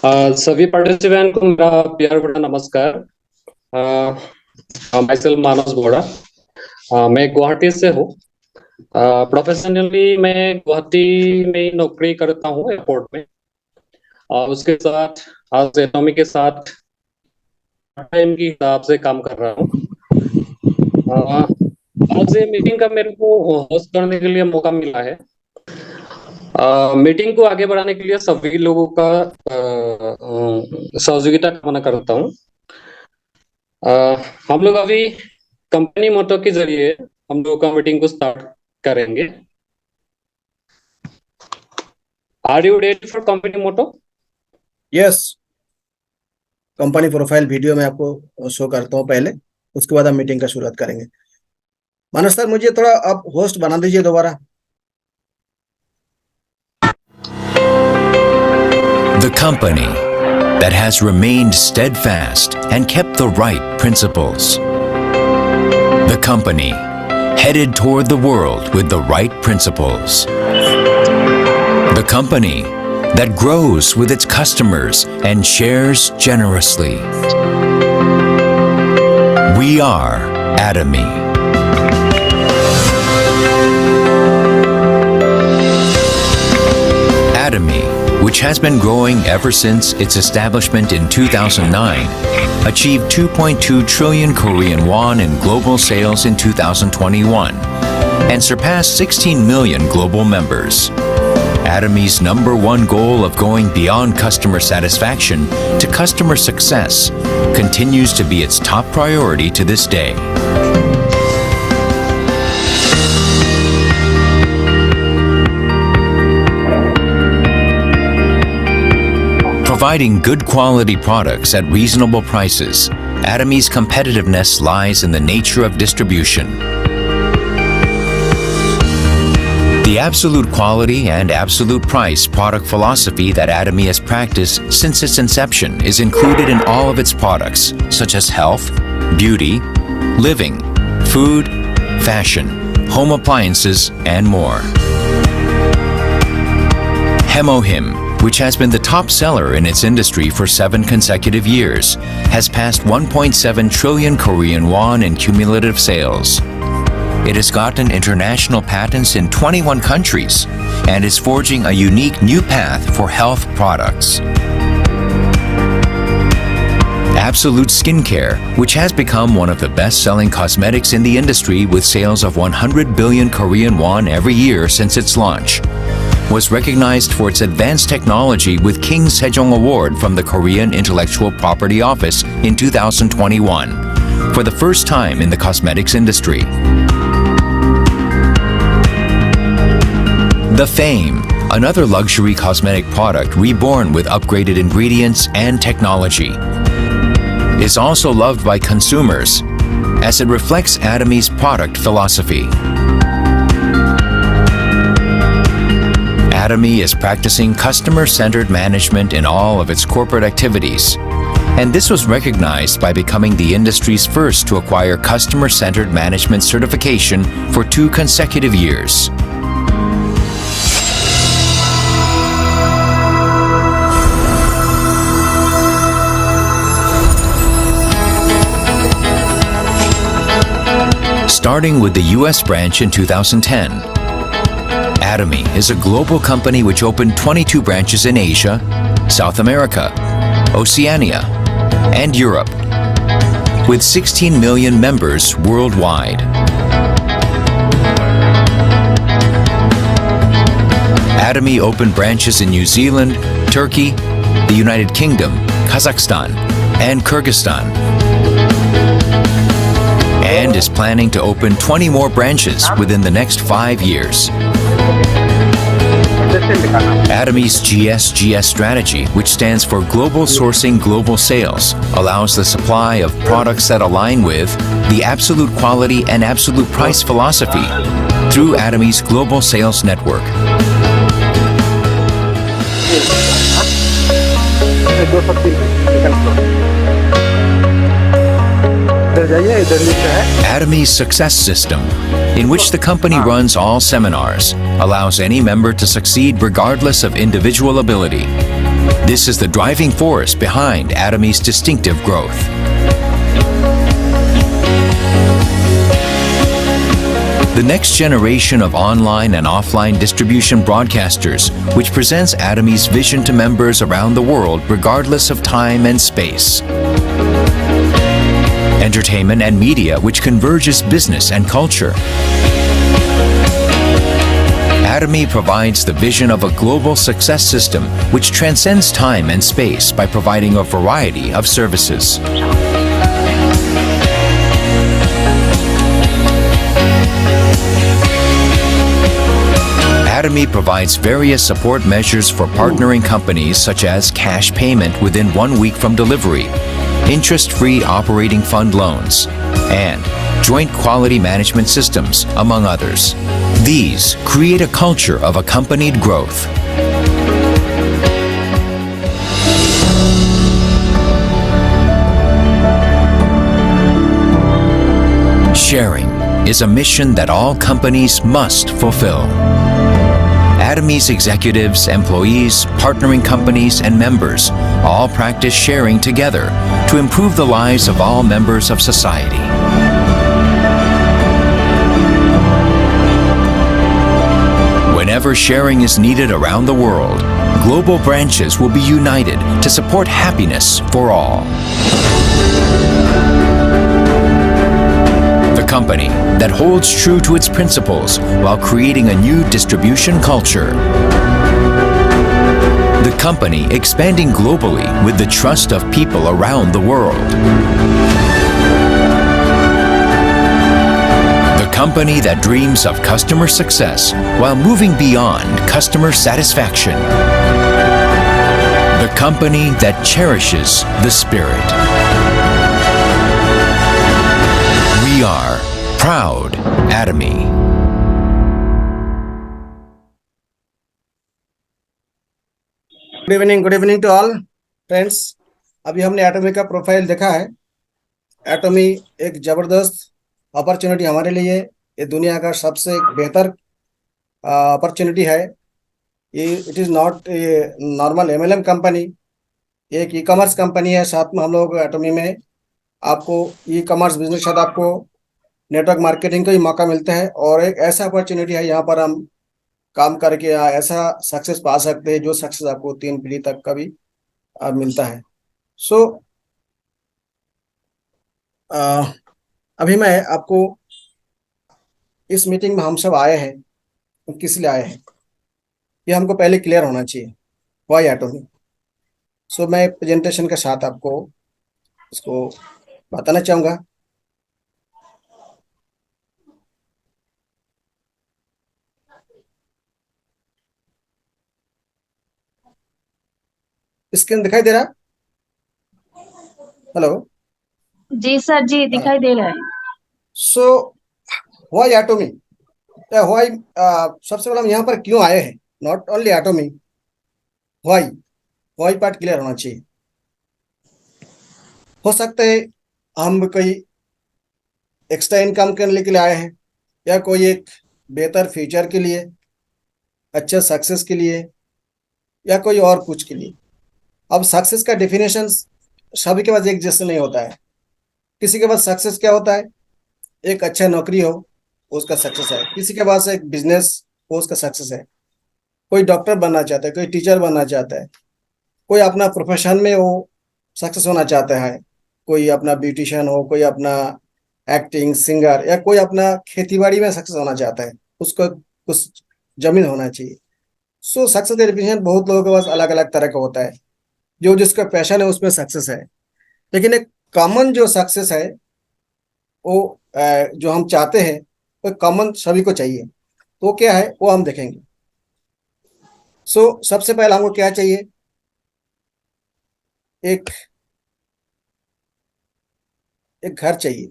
सभी पार्टिसिपेंट को मेरा प्यार भरा नमस्कार। माई सेल्फ मानस गौड़ा। मैं गुवाहाटी से हूँ। प्रोफेशनली मैं गुवाहाटी में नौकरी करता हूँ एयरपोर्ट में। उसके साथ आज एटॉमी के साथ टाइम के हिसाब से काम कर रहा हूँ। आज ये मीटिंग का मेरे को होस्ट करने के लिए मौका मिला है। मीटिंग को आगे बढ़ाने के लिए सभी लोगों का सहयोगिता कामना करता हूँ। हम लोग अभी कंपनी मोटो के जरिए हम लोग का मीटिंग को स्टार्ट करेंगे। Are you ready for company motto? Yes. Company profile video में आपको शो करता हूँ पहले, उसके बाद हम मीटिंग का शुरुआत करेंगे। मानस सर, मुझे थोड़ा आप होस्ट बना दीजिए दोबारा। The company that has remained steadfast and kept the right principles. The company headed toward the world with the right principles. The company that grows with its customers and shares generously. We are Atomy. Atomy, which has been growing ever since its establishment in 2009, achieved 2.2 trillion Korean won in global sales in 2021 and surpassed 16 million global members. Atomy's #1 goal of going beyond customer satisfaction to customer success continues to be its top priority to this day. Providing good quality products at reasonable prices, Atomy's competitiveness lies in the nature of distribution. The absolute quality and absolute price product philosophy that Atomy has practiced since its inception is included in all of its products, such as health, beauty, living, food, fashion, home appliances, and more. Hemohim, which has been the top seller in its industry for 7 consecutive years, has passed 1.7 trillion Korean won in cumulative sales. It has gotten international patents in 21 countries and is forging a unique new path for health products. Absolute Skincare, which has become one of the best-selling cosmetics in the industry with sales of 100 billion Korean won every year since its launch, was recognized for its advanced technology with King Sejong Award from the Korean Intellectual Property Office in 2021, for the first time in the cosmetics industry. The Fame, another luxury cosmetic product reborn with upgraded ingredients and technology, is also loved by consumers as it reflects Atomy's product philosophy. Atomy is practicing customer-centered management in all of its corporate activities, and this was recognized by becoming the industry's first to acquire customer-centered management certification for 2 consecutive years. Starting with the US branch in 2010, Atomy is a global company which opened 22 branches in Asia, South America, Oceania, and Europe, with 16 million members worldwide. Atomy opened branches in New Zealand, Turkey, the United Kingdom, Kazakhstan, and Kyrgyzstan, and is planning to open 20 more branches within the next 5 years. Atomy's GSGS strategy, which stands for Global Sourcing Global Sales, allows the supply of products that align with the absolute quality and absolute price philosophy through Atomy's global sales network. Atomy's success system, in which the company runs all seminars, allows any member to succeed regardless of individual ability. This is the driving force behind Atomy's distinctive growth. The next generation of online and offline distribution broadcasters, which presents Atomy's vision to members around the world regardless of time and space. Entertainment and media, which converges business and culture. Atomy provides the vision of a global success system which transcends time and space by providing a variety of services. Atomy provides various support measures for partnering companies such as cash payment within 1 week from delivery, interest-free operating fund loans, and joint quality management systems, among others. These create a culture of accompanied growth. Sharing is a mission that all companies must fulfill. Atomy's executives, employees, partnering companies, and members all practice sharing together to improve the lives of all members of society. Whenever sharing is needed around the world, global branches will be united to support happiness for all. The company that holds true to its principles while creating a new distribution culture. The company expanding globally with the trust of people around the world. The company that dreams of customer success while moving beyond customer satisfaction. The company that cherishes the spirit. We are proud Atomy. Good evening to all friends. अभी हमने एटॉमी का profile देखा है। एटॉमी एक जबरदस्त opportunity हमारे लिए, ये दुनिया का सबसे बेहतर अपॉर्चुनिटी है। ये it is not a normal MLM company, एक ई कॉमर्स कंपनी है। साथ में हम लोग एटॉमी में आपको ई कॉमर्स बिजनेस के साथ आपको नेटवर्क मार्केटिंग का भी मौका मिलता है, और एक ऐसा अपॉर्चुनिटी है यहाँ पर हम काम करके ऐसा सक्सेस पा सकते हैं जो सक्सेस आपको 3 पीढ़ी तक का भी मिलता है। सो अभी मैं आपको इस मीटिंग में हम सब आए हैं, किस लिए आए हैं ये हमको पहले क्लियर होना चाहिए। वाई एटॉमी। सो मैं प्रेजेंटेशन के साथ आपको इसको बताना चाहूँगा। स्क्रीन दिखाई दे रहा? हेलो जी सर, जी दिखाई दे रहा है। सो व्हाई एटॉमी, व्हाई सबसे पहले हम यहाँ पर क्यों आए हैं, not only एटॉमी, why why part clear होना चाहिए। हो सकता है हम कोई एक्स्ट्रा इनकम करने के लिए आए हैं, या कोई एक बेहतर फ्यूचर के लिए, अच्छा सक्सेस के लिए, या कोई और कुछ के लिए। अब सक्सेस का डेफिनेशन सभी के पास एक जैसे नहीं होता है। किसी के पास सक्सेस क्या होता है, एक अच्छा नौकरी हो उसका सक्सेस है। किसी के पास एक बिजनेस हो उसका सक्सेस है। कोई डॉक्टर बनना चाहता है, कोई टीचर बनना चाहता है, कोई अपना प्रोफेशन में वो सक्सेस होना चाहता है, कोई अपना ब्यूटिशियन हो, कोई अपना एक्टिंग सिंगर, या कोई अपना खेतीबाड़ी में सक्सेस होना चाहता है, उसको कुछ जमीन होना चाहिए। सो सक्सेस का डेफिनेशन बहुत लोगों के पास अलग अलग तरह का होता है। जो जिसका पैशन है उसमें सक्सेस है, लेकिन एक कॉमन जो सक्सेस है वो जो हम चाहते हैं वो कॉमन सभी को चाहिए। तो वो क्या है वो हम देखेंगे। सो सबसे पहले हमको क्या चाहिए, एक घर चाहिए,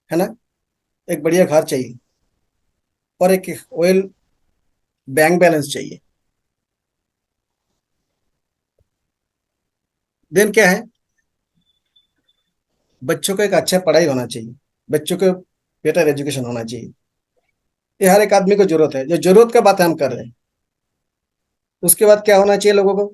है ना, एक बढ़िया घर चाहिए, और एक वेल बैंक बैलेंस चाहिए। देन क्या है, बच्चों को एक अच्छा पढ़ाई होना चाहिए, बच्चों को बेटर एजुकेशन होना चाहिए। ये हर एक आदमी को जरूरत है। जो जरूरत का बात हम कर रहे हैं, उसके बाद क्या होना चाहिए लोगों को?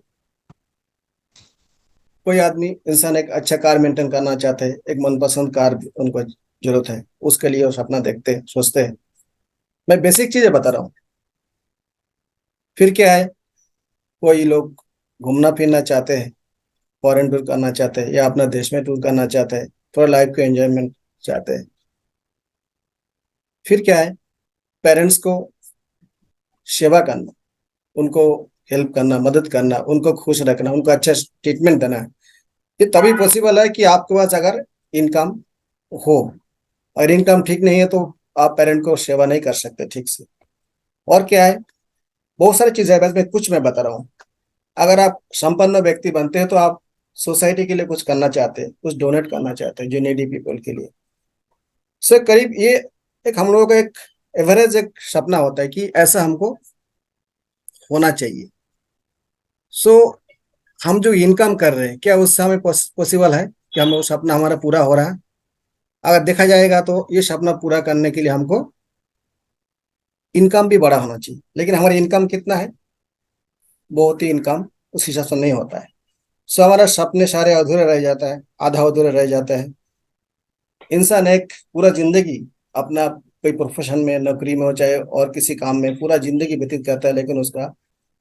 कोई आदमी इंसान एक अच्छा कार मेंटेन करना चाहते हैं, एक मनपसंद कार उनको जरूरत है, उसके लिए वो सपना देखते हैं, सोचते हैं। मैं बेसिक चीजें बता रहा हूँ। फिर क्या है, कोई लोग घूमना फिरना चाहते हैं, फॉरेन टूर करना चाहते हैं, या अपना देश में टूर करना चाहते हैं, थोड़ा लाइफ को एंजॉयमेंट चाहते हैं। फिर क्या है, पेरेंट्स को सेवा करना, उनको हेल्प करना, मदद करना, उनको खुश रखना, उनको अच्छा ट्रीटमेंट देना है। ये तभी पॉसिबल है कि आपके पास अगर इनकम हो। और इनकम ठीक नहीं है तो आप पेरेंट को सेवा नहीं कर सकते ठीक से। और क्या है, बहुत सारी चीजें है, बस मैं कुछ मैं बता रहा हूँ। अगर आप संपन्न व्यक्ति बनते हैं तो आप सोसाइटी के लिए कुछ करना चाहते हैं, कुछ डोनेट करना चाहते हैं जो नीडी पीपल के लिए। से करीब ये एक हम लोगों का एक एवरेज एक सपना होता है कि ऐसा हमको होना चाहिए। सो हम जो इनकम कर रहे हैं, क्या उससे हमें पॉसिबल है कि हम वो सपना हमारा पूरा हो रहा है? अगर देखा जाएगा तो ये सपना पूरा करने के लिए हमको इनकम भी बड़ा होना चाहिए। लेकिन हमारी इनकम कितना है? बहुत ही इनकम उस हिसाब से नहीं होता है। सो हमारा सपने सारे अधूरे रह जाता है, आधा अधूरे रह जाता है। इंसान एक पूरा जिंदगी अपना कोई प्रोफेशन में, नौकरी में हो चाहे और किसी काम में, पूरा जिंदगी व्यतीत करता है, लेकिन उसका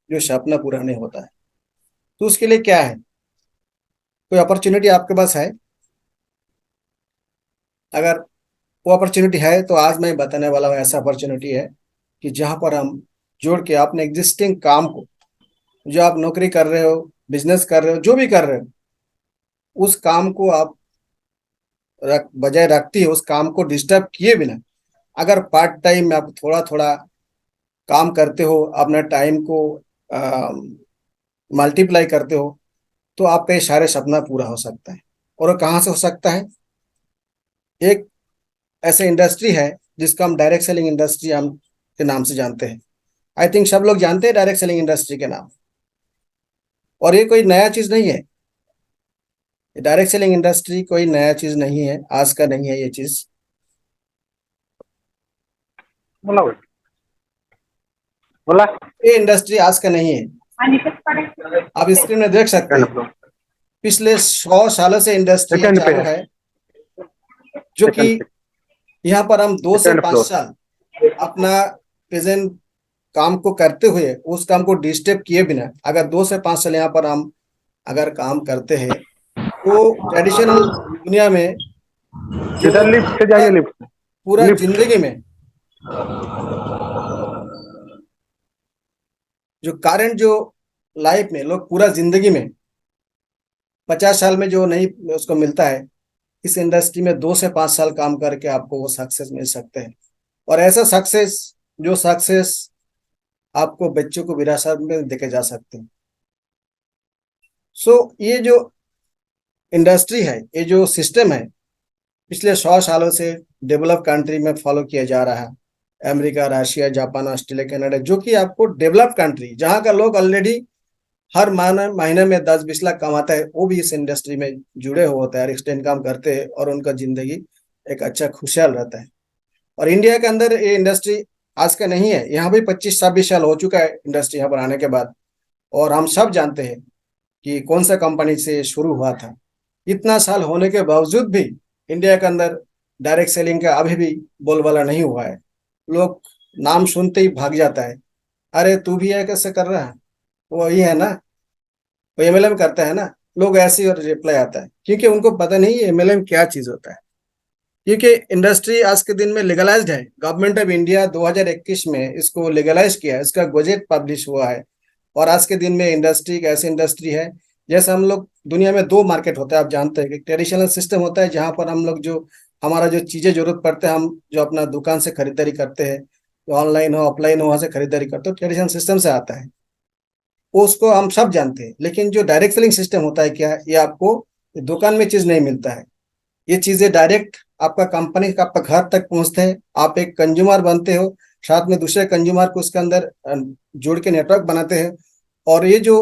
जो सपना पूरा नहीं होता है। तो उसके लिए क्या है, कोई अपॉर्चुनिटी आपके पास है? अगर वो अपॉर्चुनिटी है तो आज मैं बताने वाला हूँ ऐसा अपॉर्चुनिटी है कि जहां पर हम जोड़ के अपने एग्जिस्टिंग काम को, जो आप नौकरी कर रहे हो, बिजनेस कर रहे हो, जो भी कर रहे हो, उस काम को आप बजाय रखती है, उस काम को डिस्टर्ब किए बिना अगर पार्ट टाइम में आप थोड़ा थोड़ा काम करते हो, अपने टाइम को मल्टीप्लाई करते हो, तो आपका ये सारे सपना पूरा हो सकता है। और वो कहाँ से हो सकता है? एक ऐसे इंडस्ट्री है जिसको हम डायरेक्ट सेलिंग इंडस्ट्री हम के नाम से जानते हैं। आई थिंक सब लोग जानते हैं डायरेक्ट सेलिंग इंडस्ट्री के नाम। और ये कोई नया चीज नहीं है। डायरेक्ट सेलिंग इंडस्ट्री कोई नया चीज नहीं है, आज का नहीं है ये चीज। बोला भाई, बोला। ये इंडस्ट्री आज का नहीं है। आप स्क्रीन में देख सकते हैं, पिछले 100 सालों से इंडस्ट्री सेकंड पे चालू है। है, जो कि यहाँ पर हम 2 से सेकंड 5 फ्लोर। साल अपना प्रेजेंट काम को करते हुए, उस काम को डिस्टर्ब किए बिना अगर 2 से 5 साल यहाँ पर हम अगर काम करते हैं, तो ट्रेडिशनल दुनिया में जो इधर लिफ्ट से जाइए, लिफ्ट से। पूरा लिफ्ट। जिंदगी में जो करंट जो लाइफ में लोग पूरा जिंदगी में 50 साल में जो नहीं उसको मिलता है, इस इंडस्ट्री में 2 से 5 साल काम करके आपको वो सक्सेस मिल सकते हैं। और ऐसा सक्सेस, जो सक्सेस आपको बच्चों को विरासत में देके जा सकते हैं। सो ये जो इंडस्ट्री है, ये जो सिस्टम है, पिछले 100 सालों से डेवलप कंट्री में फॉलो किया जा रहा है। America, Russia, Japan, Australia, Canada, जो कि आपको डेवलप कंट्री, जहाँ का लोग ऑलरेडी हर महीने में 10-20 लाख कमाता है, वो भी इस इंडस्ट्री में जुड़े हुए होते हैं, एक्सटेंड काम करते हैं और उनका जिंदगी एक अच्छा खुशहाल रहता है। और इंडिया के अंदर ये इंडस्ट्री आज का नहीं है, यहाँ भी 25-26 साल हो चुका है इंडस्ट्री यहाँ पर आने के बाद। और हम सब जानते हैं कि कौन सा कंपनी से शुरू हुआ था। इतना साल होने के बावजूद भी इंडिया के अंदर डायरेक्ट सेलिंग का अभी भी बोलबाला नहीं हुआ है। लोग नाम सुनते ही भाग जाता है, अरे तू भी है कैसे कर रहा है, वही है ना, वो एमएलएम करता है ना। लोग ऐसे ही और रिप्लाई आता है, क्योंकि उनको पता नहीं एमएलएम क्या चीज होता है। क्योंकि इंडस्ट्री आज के दिन में लीगलाइज्ड है। गवर्नमेंट ऑफ इंडिया 2021 में इसको लीगलाइज किया है, इसका गजेट पब्लिश हुआ है। और आज के दिन में इंडस्ट्री एक ऐसी इंडस्ट्री है, जैसे हम लोग दुनिया में 2 मार्केट होता है, आप जानते हैं कि ट्रेडिशनल सिस्टम होता है जहां पर हम लोग जो हमारा जो चीजें जरूरत पड़ते हैं, हम जो अपना दुकान से खरीदारी करते हैं, ऑनलाइन हो ऑफलाइन हो, वहां से खरीदारी करते हो, ट्रेडिशनल सिस्टम से आता है, वो उसको हम सब जानते हैं। लेकिन जो डायरेक्ट सेलिंग सिस्टम होता है, क्या ये आपको दुकान में चीज नहीं मिलता है, ये चीजें डायरेक्ट आपका कंपनी का आपका घर तक पहुंचते हैं। आप एक कंज्यूमर बनते हो, साथ में दूसरे कंज्यूमर को उसके अंदर जोड़ के नेटवर्क बनाते हैं। और ये जो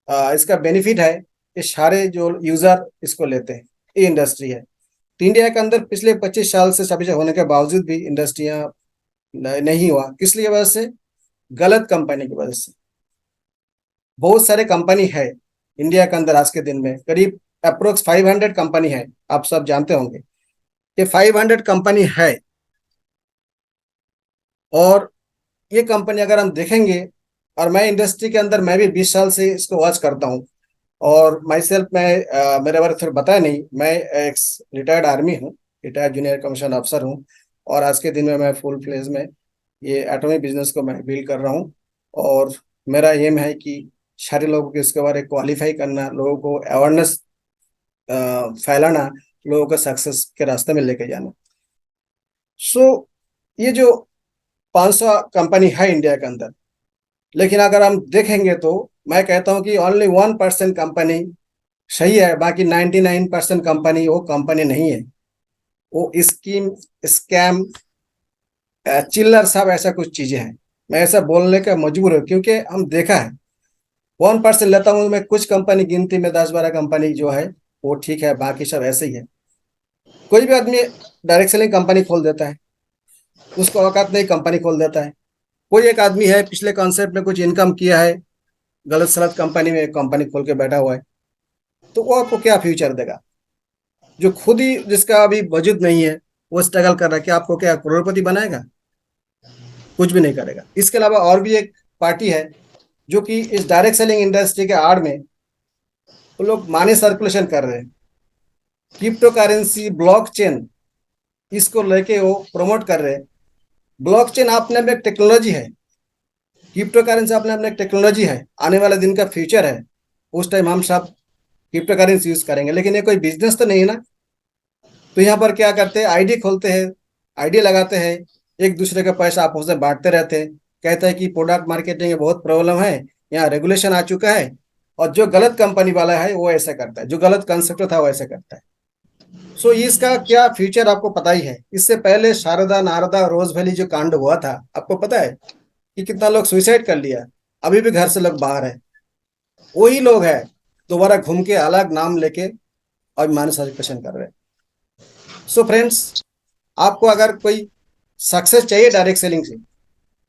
इसका बेनिफिट है, ये सारे जो यूजर इसको लेते हैं, ये इंडस्ट्री है। तो इंडिया के अंदर पिछले 25 साल से सभी होने के बावजूद भी इंडस्ट्रियां नहीं हुआ, किस लिए वजह से? गलत कंपनी की वजह से। बहुत सारे कंपनी है इंडिया के अंदर। आज के दिन में करीब अप्रोक्स 500 कंपनी है, आप सब जानते होंगे कि 500 कंपनी है। और ये कंपनी अगर हम देखेंगे, और मैं इंडस्ट्री के अंदर मैं भी 20 साल से इसको वॉच करता हूँ। और माई सेल्फ मैं मेरे बारे में थोड़ा बताया नहीं, मैं एक रिटायर्ड आर्मी हूँ, रिटायर्ड जूनियर कमीशन अफसर हूँ। और आज के दिन में मैं फुल फ्लेज में ये एटॉमिक बिजनेस को मैं बिल्ड कर रहा हूँ। और मेरा एम है कि सारे लोगों को इसके बारे में क्वालिफाई करना, लोगों को अवेयरनेस फैलाना, लोगों को सक्सेस के रास्ते में लेके जाना। सो ये जो 500 कंपनी है इंडिया के अंदर, लेकिन अगर हम देखेंगे तो मैं कहता हूं कि ओनली 1% कंपनी सही है, बाकी 99% कंपनी वो कंपनी नहीं है। वो स्कीम, स्कैम, चिल्लर, सब ऐसा कुछ चीजें हैं। मैं ऐसा बोलने का मजबूर हूँ क्योंकि हम देखा है। 1% लेता हूँ मैं, कुछ कंपनी गिनती में 10-12 कंपनी जो है वो ठीक है, बाकी सब ऐसे ही है। कोई भी आदमी डायरेक्ट सेलिंग कंपनी खोल देता है, उसको औकात नहीं, कंपनी खोल देता है। कोई एक आदमी है पिछले कॉन्सेप्ट में कुछ इनकम किया है, गलत सलत कंपनी में कंपनी खोल के बैठा हुआ है, तो वो आपको क्या फ्यूचर देगा? जो खुद ही जिसका अभी वजूद नहीं है, वो स्ट्रगल कर रहा है, क्या आपको क्या करोड़पति बनाएगा? कुछ भी नहीं करेगा। इसके अलावा और भी एक पार्टी है जो कि इस डायरेक्ट सेलिंग इंडस्ट्री के आड़ में वो लोग मनी सर्कुलेशन कर रहे हैं, क्रिप्टो करेंसी, ब्लॉकचेन, इसको लेके वो प्रमोट कर रहे हैं। ब्लॉकचेन अपने में एक टेक्नोलॉजी है, क्रिप्टो करेंसी अपने अपने एक टेक्नोलॉजी है, आने वाले दिन का फ्यूचर है। उस टाइम हम सब क्रिप्टो करेंसी यूज करेंगे, लेकिन ये कोई बिजनेस तो नहीं है ना। तो यहाँ पर क्या करते हैं, आईडी खोलते हैं, आईडी लगाते हैं, एक दूसरे का पैसा आपस में बांटते रहते हैं। कहते हैं कि प्रोडक्ट मार्केटिंग में बहुत प्रॉब्लम है, यहाँ रेगुलेशन आ चुका है। और जो गलत कंपनी वाला है वो ऐसा करता है, जो गलत कंसेप्ट था वो ऐसा करता है। सो इसका क्या फ्यूचर आपको पता ही है। इससे पहले शारदा, नारदा, रोज वैली जो कांड हुआ था, आपको पता है कि कितना लोग सुसाइड कर लिया? अभी भी घर से लोग बाहर है। वही लोग है दोबारा घूम के अलग नाम लेके और मानस सर्कुलेशन कर रहे हैं। सो फ्रेंड्स, आपको अगर कोई सक्सेस चाहिए डायरेक्ट सेलिंग से,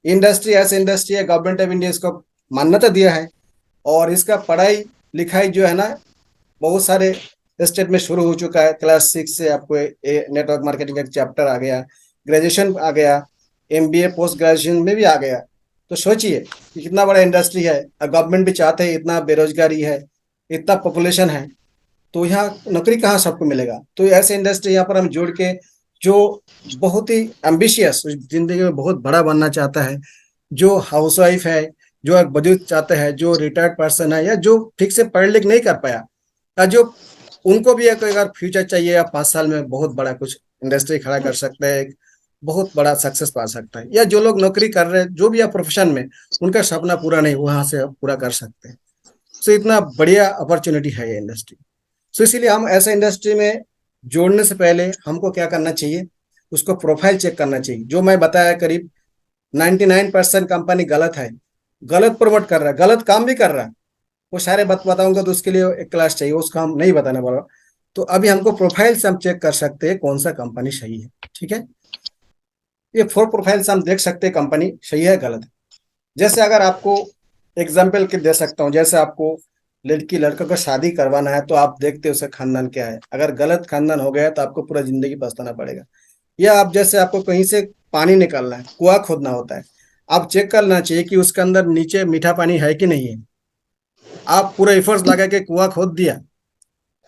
इंडस्ट्री ऐसे इंडस्ट्री है, गवर्नमेंट ऑफ इंडिया इसको मान्यता दिया है। और इसका पढ़ाई लिखाई जो है ना, बहुत सारे स्टेट में शुरू हो चुका है। क्लास 6 से आपको नेटवर्क मार्केटिंग का चैप्टर आ गया, ग्रेजुएशन आ गया, एमबीए पोस्ट ग्रेजुएशन में भी आ गया। तो सोचिए कि कितना बड़ा इंडस्ट्री है, और गवर्नमेंट भी चाहते हैं, इतना बेरोजगारी है, इतना पॉपुलेशन है, तो यहाँ नौकरी कहाँ सबको मिलेगा? तो ऐसे इंडस्ट्री यहाँ पर हम जोड़ के, जो बहुत ही एम्बिशियस, जिंदगी में बहुत बड़ा बनना चाहता है, जो हाउसवाइफ है, जो एक वजूद चाहते हैं, जो रिटायर्ड पर्सन है, या जो ठीक से पढ़ लिख नहीं कर पाया, या जो उनको भी एक अगर फ्यूचर चाहिए, या 5 साल में बहुत बड़ा कुछ इंडस्ट्री खड़ा कर सकते हैं, एक बहुत बड़ा सक्सेस पा सकता है, या जो लोग नौकरी कर रहे हैं, जो भी या प्रोफेशन में उनका सपना पूरा नहीं, वहां से पूरा कर सकते हैं। सो इतना बढ़िया अपॉर्चुनिटी है ये इंडस्ट्री। सो इसीलिए हम ऐसे इंडस्ट्री में जोड़ने से पहले हमको क्या करना चाहिए, उसको प्रोफाइल चेक करना चाहिए। जो मैं बताया, करीब 99% कंपनी गलत है, गलत प्रमोट कर रहा है, गलत काम भी कर रहा है। वो सारे बात बताऊंगा तो उसके लिए एक क्लास चाहिए, उसका हम नहीं बताने वाला। तो अभी हमको प्रोफाइल से हम चेक कर सकते हैं कौन सा कंपनी सही है। ठीक है, ये 4 प्रोफाइल से हम देख सकते हैं कंपनी सही है गलत है। जैसे अगर आपको एग्जाम्पल के दे सकता हूँ, जैसे आपको लड़की लड़का को शादी करवाना है, तो आप देखते हो उसका खानदान क्या है। अगर गलत खानदान हो गया तो आपको पूरा जिंदगी पछताना पड़ेगा। या आप जैसे आपको कहीं से पानी निकालना है, कुआं खोदना होता है, आप चेक करना चाहिए कि उसके अंदर नीचे मीठा पानी है कि नहीं है। आप पूरा एफर्ट्स लगा के कुआं खोद दिया,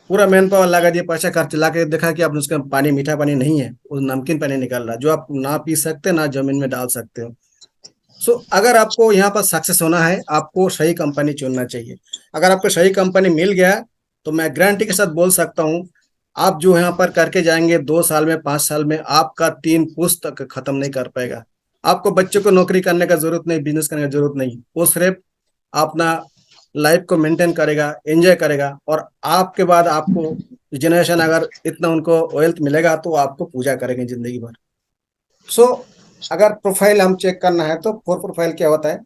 पूरा मैन पावर लगा दिया, पैसा खर्च ला के देखा कि आप उसका पानी मीठा पानी नहीं है, वो नमकीन पानी निकल रहा है, जो आप ना पी सकते ना जमीन में डाल सकते हो। सो अगर आपको यहाँ पर सक्सेस होना है, आपको सही कंपनी चुनना चाहिए। अगर आपको सही कंपनी मिल गया तो मैं गारंटी के साथ बोल सकता हूँ, आप जो यहाँ पर करके जाएंगे 2 साल में, 5 साल में आपका 3 पुस्तक खत्म नहीं कर पाएगा। आपको बच्चों को नौकरी करने का जरूरत नहीं, बिजनेस करने का जरूरत नहीं। वो सिर्फ अपना लाइफ को मेंटेन करेगा, एंजॉय करेगा, और आपके बाद आपको जनरेशन अगर इतना उनको वेल्थ मिलेगा तो आपको पूजा करेंगे जिंदगी भर। सो अगर प्रोफाइल हम चेक करना है तो 4 प्रोफाइल क्या होता है?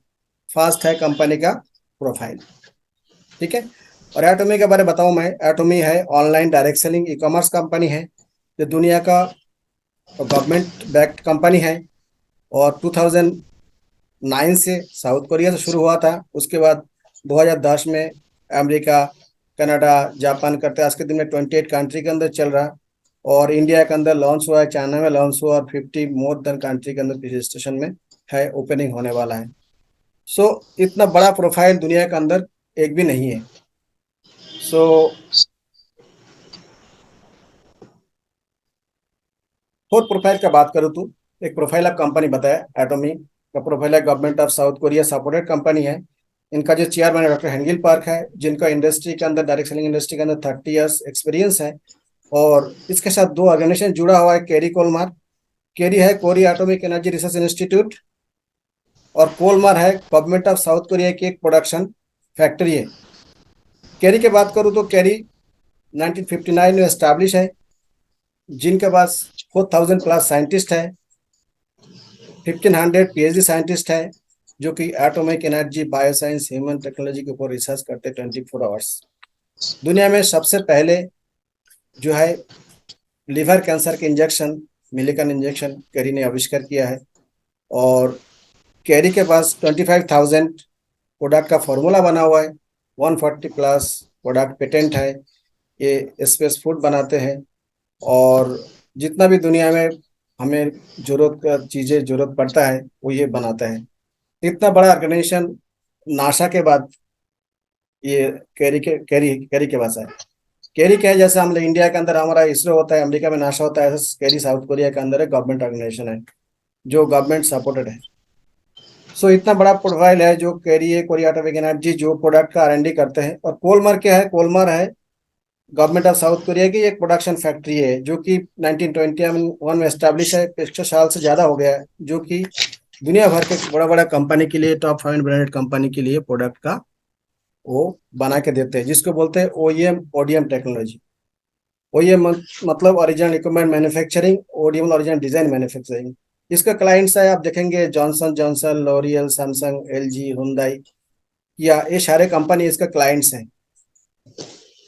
फर्स्ट है कंपनी का प्रोफाइल, ठीक है। और एटोमी के बारे में बताऊं मैं, एटोमी है online direct selling e commerce company है, जो दुनिया का गवर्नमेंट बैक्ड कंपनी है। और 2009 से साउथ कोरिया से शुरू हुआ था, उसके बाद 2010 में अमेरिका, कनाडा, जापान करते आज के दिन में 28 कंट्री के अंदर चल रहा, और इंडिया के अंदर लॉन्च हुआ है, चाइना में लॉन्च हुआ, और 50 मोर देन कंट्री के अंदर किसी स्टेशन में है, ओपनिंग होने वाला है। सो इतना बड़ा प्रोफाइल दुनिया के अंदर एक भी नहीं है। सो फोर्थ प्रोफाइल का बात करूँ तो एक प्रोफाइल ऑफ कंपनी बताया, एटोमी का प्रोफाइल है, government of south Korea supported company है। इनका जो चेयरमैन है डॉक्टर हेंगिल पार्क है, जिनका इंडस्ट्री के अंदर, डायरेक्ट सेलिंग इंडस्ट्री के अंदर 30 ईयर्स एक्सपीरियंस है। और इसके साथ दो ऑर्गेनाइजेशन जुड़ा हुआ है, केरी कोलमार। केरी है Korea atomic energy research institute, और कोलमार है गवर्नमेंट ऑफ साउथ कोरिया की एक प्रोडक्शन फैक्ट्री है। केरी की बात करूँ तो केरी 1959 में एस्टैब्लिश है, जिनके पास 4000 प्लस साइंटिस्ट है, 1500 पीएचडी साइंटिस्ट है, जो कि atomic energy, bioscience, human technology के ऊपर रिसर्च करते 24 आवर्स। दुनिया में सबसे पहले जो है लिवर कैंसर के इंजेक्शन, मिलिकन इंजेक्शन कैरी ने आविष्कार किया है। और कैरी के पास 25,000 प्रोडक्ट का फॉर्मूला बना हुआ है, 140 प्लस प्रोडक्ट पेटेंट है। ये स्पेस फूड बनाते हैं, और जितना भी दुनिया में हमें जरूरत का चीज़ें जरूरत पड़ता है वो ये बनाता है। इतना बड़ा ऑर्गेनाइजेशन नासा के बाद ये कैरी के पास है। कैरी क्या है, जैसे हम इंडिया के अंदर हमारा इसरो होता है, अमेरिका में नासा होता है, ऐसे कैरी साउथ कोरिया के अंदर एक गवर्नमेंट ऑर्गेनाइजेशन है जो गवर्नमेंट सपोर्टेड है। सो इतना बड़ा प्रोफाइल है जो कैरी है, कोरिया एटॉमिक एनर्जी, जो प्रोडक्ट का R&D करते हैं। और कोलमार क्या है, कोलमार है गवर्नमेंट ऑफ साउथ कोरिया की एक प्रोडक्शन फैक्ट्री है, जो कि 1921 में एस्टैब्लिश है, 100 साल से ज़्यादा हो गया है, जो कि दुनिया भर के बड़ा बड़ा कंपनी के लिए, टॉप 5 ब्रांडेड कंपनी के लिए प्रोडक्ट का वो बना के देते हैं, जिसको बोलते हैं OEM, ODM टेक्नोलॉजी। OEM मतलब original equipment manufacturing, ODM original design manufacturing. इसका क्लाइंट्स है, आप देखेंगे Johnson Johnson, L'Oréal, Samsung, LG, Hyundai, या ये सारे कंपनी इसका क्लाइंट्स हैं।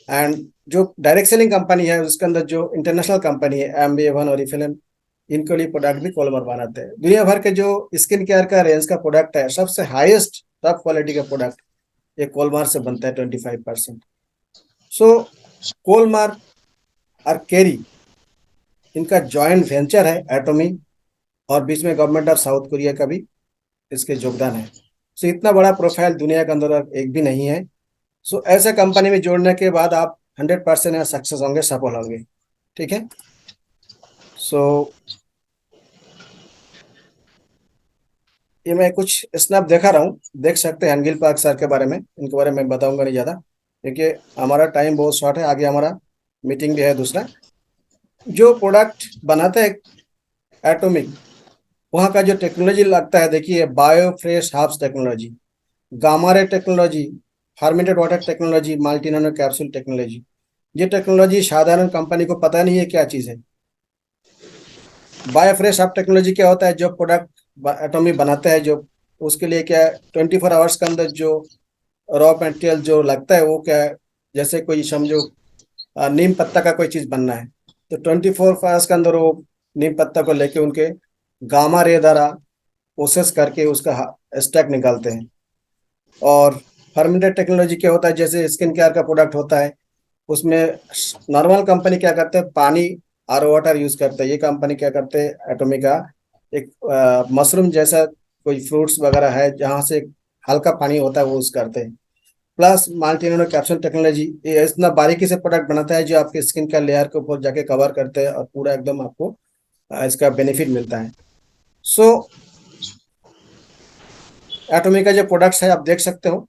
एंड जो डायरेक्ट सेलिंग कंपनी है उसके अंदर जो इंटरनेशनल कंपनी है, एम्बी, और इफिलन, इनको लिए प्रोडक्ट भी कोलमार बनाते हैं। दुनिया भर के जो स्किन केयर का रेंज का प्रोडक्ट है, सबसे हाईएस्ट टॉप क्वालिटी का प्रोडक्ट ये कोलमार से बनता है 25%। सो कोलमार और केरी इनका जॉइंट वेंचर है एटोमी, और बीच में गवर्नमेंट ऑफ साउथ कोरिया का भी इसके योगदान है। सो इतना बड़ा प्रोफाइल दुनिया के अंदर एक भी नहीं है। सो ऐसे कंपनी में जोड़ने के बाद आप 100% यहाँ सक्सेस होंगे, सफल होंगे। ठीक है। सो ये मैं कुछ स्नैप देखा रहा हूँ, देख सकते हैं हेंगिल पार्क सर के बारे में। इनके बारे में बताऊंगा नहीं ज़्यादा, क्योंकि हमारा टाइम बहुत शॉर्ट है, आगे हमारा मीटिंग भी है दूसरा। जो प्रोडक्ट बनाते हैं एटॉमिक, वहाँ का जो टेक्नोलॉजी लगता है, देखिए bio fresh herbs technology, gamma ray technology, fermented water technology, multi nano capsule technology. ये टेक्नोलॉजी साधारण कंपनी को पता नहीं है क्या चीज़ है। बायो फ्रेश हर्ब टेक्नोलॉजी क्या होता है, जो प्रोडक्ट एटॉमिक बनाता है, जो उसके लिए क्या 24 आवर्स के अंदर जो रॉ मटेरियल जो लगता है वो क्या है, जैसे कोई समझो नीम पत्ता का कोई चीज़ बनना है, तो 24 आवर्स के अंदर वो नीम पत्ता को लेके उनके गामा रे द्वारा प्रोसेस करके उसका स्टैक निकालते हैं। और फर्मेंटेड टेक्नोलॉजी क्या होता है, जैसे स्किन केयर का प्रोडक्ट होता है, उसमें नॉर्मल कंपनी क्या करते हैं, पानी RO वाटर यूज करते हैं। ये कंपनी क्या करते हैं, एटॉमिक का एक मशरूम जैसा कोई फ्रूट्स वगैरह है, जहाँ से हल्का पानी होता है, वो यूज करते हैं। Plus multi nano capsule technology, ये इतना बारीकी से प्रोडक्ट बनाता है जो आपके स्किन का लेयर के ऊपर जाके कवर करते हैं, और पूरा एकदम आपको इसका बेनिफिट मिलता है। सो एटॉमिक का जो प्रोडक्ट्स है आप देख सकते हो।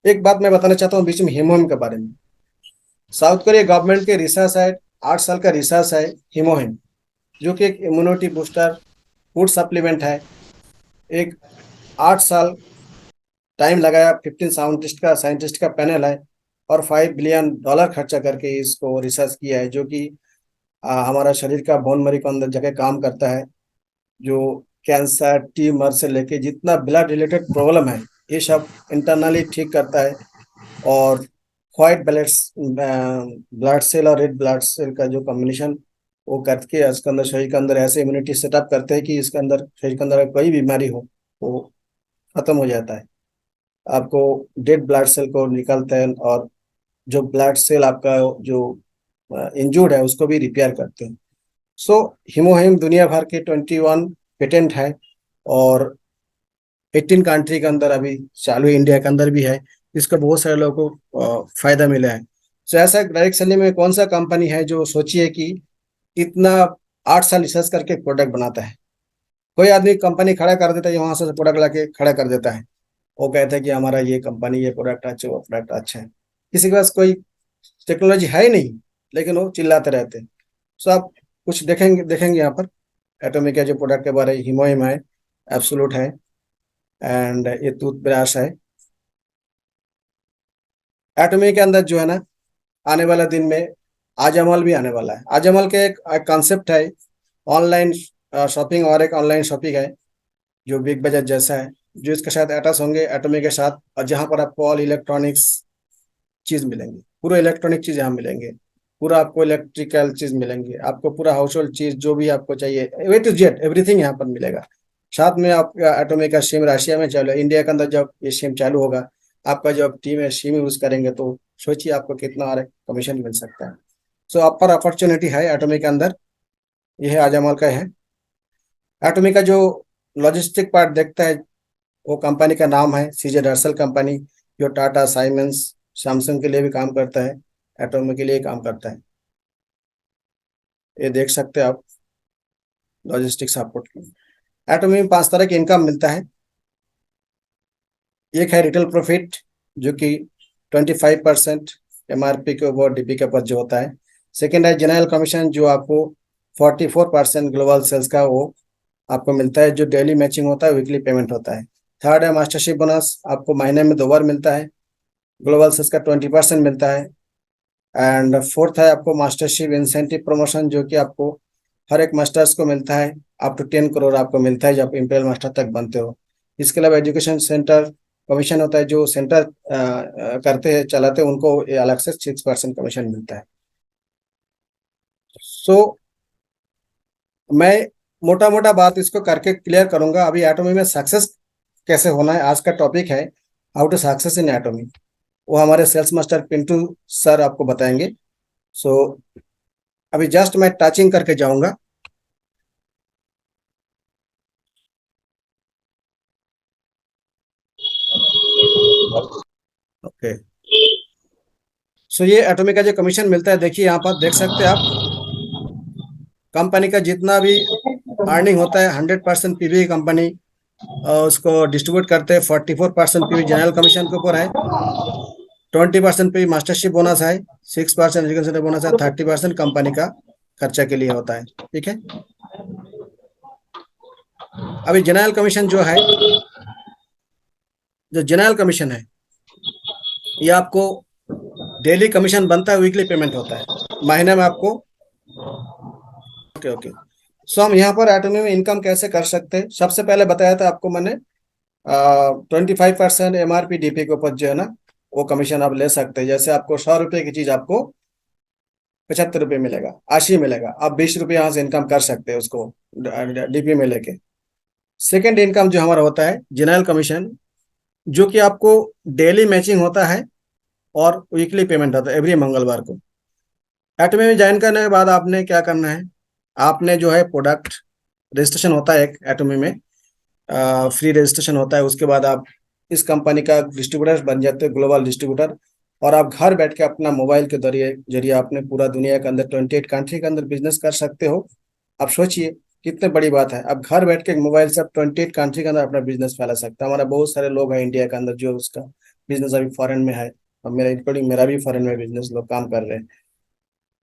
एक बात मैं बताना चाहता हूँ बीच में हीमोहिम के बारे में। साउथ कोरिया गवर्नमेंट के रिसर्च है, 8 साल का रिसर्च है हीमोहिम, जो कि एक इम्यूनिटी बूस्टर फूड सप्लीमेंट है। एक 8 साल टाइम लगाया, 15 साइंटिस्ट का पैनल है, और $5 बिलियन खर्चा करके इसको रिसर्च किया है, जो कि हमारा शरीर का बोन मरी को अंदर जगह काम करता है, जो कैंसर, ट्यूमर से लेके जितना ब्लड रिलेटेड प्रॉब्लम है ये सब इंटरनली ठीक करता है। और व्हाइट ब्लड सेल और रेड ब्लड सेल का जो कॉम्बिनेशन वो करके इसके अंदर, शरीर के अंदर ऐसे इम्यूनिटी सेटअप करते हैं कि इसके अंदर, शरीर के अंदर कोई बीमारी हो वो खत्म हो जाता है। आपको डेड ब्लड सेल को निकालते हैं, और जो ब्लड सेल आपका जो इंजूर्ड है उसको भी रिपेयर करते हैं। सो हीमोहिम दुनिया भर के 21 पेटेंट है, और 18 कंट्री के अंदर अभी चालू है, इंडिया के अंदर भी है। इसका बहुत सारे लोगों को फायदा मिला है। सो ऐसा डायरेक्ट सेलिंग में कौन सा कंपनी है जो सोचिए कि इतना 8 साल रिसर्च करके प्रोडक्ट बनाता है। कोई आदमी कंपनी खड़ा कर देता है, वहां से प्रोडक्ट लाके खड़ा कर देता है, वो कहता है कि हमारा ये कंपनी ये प्रोडक्ट अच्छा, वो प्रोडक्ट अच्छा है। किसी के पास कोई टेक्नोलॉजी है ही नहीं, लेकिन वो चिल्लाते रहते हैं। सो आप कुछ देखेंगे यहाँ पर एटॉमिक के जो प्रोडक्ट के बारे में, हिमोहिम है, एब्सोलूट है, एंड ये टूथब्रश है। एटॉमिक के अंदर जो है ना, आने वाला दिन में आजमल भी आने वाला है। आजमल के एक कॉन्सेप्ट है, ऑनलाइन शॉपिंग, और एक ऑनलाइन शॉपिंग है जो बिग बजट जैसा है, जो इसके साथ अटैच होंगे एटॉमिक के साथ, और जहाँ पर आपको ऑल इलेक्ट्रॉनिक्स चीज मिलेंगी, पूरे इलेक्ट्रॉनिक चीज यहाँ मिलेंगे, पूरा आपको इलेक्ट्रिकल चीज मिलेंगे, आपको पूरा हाउस होल्ड चीज जो भी आपको चाहिए, ए टू जेड एवरीथिंग यहाँ पर मिलेगा। साथ में आपका एटॉमिक का सिम रशिया में चालू है, इंडिया के अंदर जब ये सिम चालू होगा, आपका जब टीम है सिम यूज करेंगे, तो सोचिए आपको कितना और कमीशन मिल सकता है। सो अपर अपॉर्चुनिटी है एटॉमिक के अंदर, यह आजमल का है। एटॉमिक का जो लॉजिस्टिक पार्ट देखता है, वो कंपनी का नाम है सीजे डर्सल कंपनी, जो टाटा, साइमेंस, सैमसंग के लिए भी काम करता है, एटॉमिक के लिए काम करता है। ये देख सकते हैं आप लॉजिस्टिक सपोर्ट की। एटॉमिक में 5 तरह की इनकम मिलता है। एक है रिटेल प्रॉफिट, जो कि 25% MRP के ऊपर DP के ऊपर जो होता है। सेकेंड है जनरल कमीशन, जो आपको 44% ग्लोबल सेल्स का वो आपको मिलता है, जो डेली मैचिंग होता है, वीकली पेमेंट होता है। थर्ड है मास्टरशिप बोनस, आपको महीने में 2 बार मिलता है, ग्लोबल सेल्स का 20% मिलता है। एंड फोर्थ है आपको मास्टरशिप इंसेंटिव प्रमोशन, जो कि आपको हर एक मास्टर्स को मिलता है, अप टू 10 करोड़ आपको मिलता है जब इंपीरियल मास्टर तक बनते हो। इसके अलावा एजुकेशन सेंटर कमीशन होता है, जो सेंटर करते हैं, चलाते हैं, उनको ये अलग से 6% कमीशन मिलता है। सो मैं मोटा मोटा बात इसको करके क्लियर करूंगा। अभी एटॉमी में सक्सेस कैसे होना है, आज का टॉपिक है how to success in Atomy. वो हमारे सेल्स मास्टर पिंटू सर आपको बताएंगे। सो अभी जस्ट मैं टचिंग करके जाऊंगा। ओके, सो ये एटॉमिक का जो कमीशन मिलता है, देखिए यहाँ पर देख सकते हैं आप, कंपनी का जितना भी अर्निंग होता है 100% पीवी कंपनी उसको डिस्ट्रीब्यूट करते हैं। 44% पीवी जनरल कमीशन के ऊपर है, 20% पीवी मास्टरशिप बोनस है, 6% एजुकेशन सेंटर बोनस है, 30% कंपनी का खर्चा के लिए होता है। ठीक है, अभी जनरल कमीशन जो है, जो जनरल कमीशन है, ये आपको डेली कमीशन बनता है, वीकली पेमेंट होता है, महीने में आपको। ओके ओके, सो हम यहाँ पर एटॉमी में इनकम कैसे कर सकते हैं। सबसे पहले बताया था आपको मैंने 25% MRP DP के ऊपर जो है ना, वो कमीशन आप ले सकते हैं। जैसे आपको 100 रुपए की चीज आपको 75 रुपये मिलेगा, 80 मिलेगा, आप 20 रुपये यहाँ से इनकम कर सकते हैं उसको DP में लेके। सेकेंड इनकम जो हमारा होता है जनरल कमीशन, जो कि आपको डेली मैचिंग होता है और वीकली पेमेंट होता है एवरी मंगलवार को। एटॉमी में ज्वाइन करने के बाद आपने क्या करना है, आपने जो है प्रोडक्ट रजिस्ट्रेशन होता है एक एटॉमी में, फ्री रजिस्ट्रेशन होता है। उसके बाद आप इस कंपनी का डिस्ट्रीब्यूटर बन जाते हो, ग्लोबल डिस्ट्रीब्यूटर, और आप घर बैठ के अपना मोबाइल के जरिए आपने पूरा दुनिया के अंदर 28 कंट्री के अंदर बिजनेस कर सकते हो। आप सोचिए कितने बड़ी बात है, आप घर बैठ के मोबाइल से 28 कंट्री के अंदर अपना बिजनेस फैला सकते हैं। हमारा बहुत सारे लोग हैं इंडिया के अंदर जो उसका बिजनेस अभी फॉरेन में है, और मेरा इंक्लूडिंग मेरा भी फॉरेन में बिजनेस लोग काम कर रहे हैं।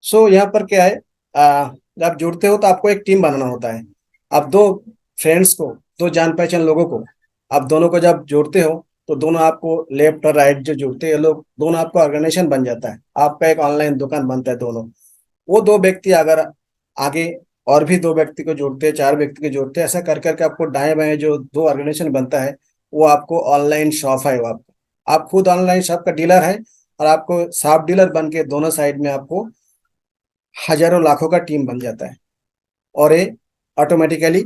सो यहाँ पर क्या है, जब आप जुड़ते हो तो आपको एक टीम बनाना होता है। आप दो फ्रेंड्स को, दो जान पहचान लोगों को, आप दोनों को जब जोड़ते हो, तो दोनों आपको लेफ्ट और राइट जो जुड़ते हैं लोग, दोनों आपका ऑर्गेनाइजेशन बन जाता है, आपका एक ऑनलाइन दुकान बनता है दोनों। वो 2 व्यक्ति अगर आगे और भी 2 व्यक्ति को जोड़ते हैं, 4 व्यक्ति को जोड़ते हैं, ऐसा कर करके आपको दाएं बाएं जो 2 ऑर्गेनाइजेशन बनता है, वो आपको ऑनलाइन शॉप है। वो आपको, आप खुद ऑनलाइन शॉप का डीलर है, और आपको शॉप डीलर बन के दोनों साइड में आपको हजारों लाखों का टीम बन जाता है। और ये ऑटोमेटिकली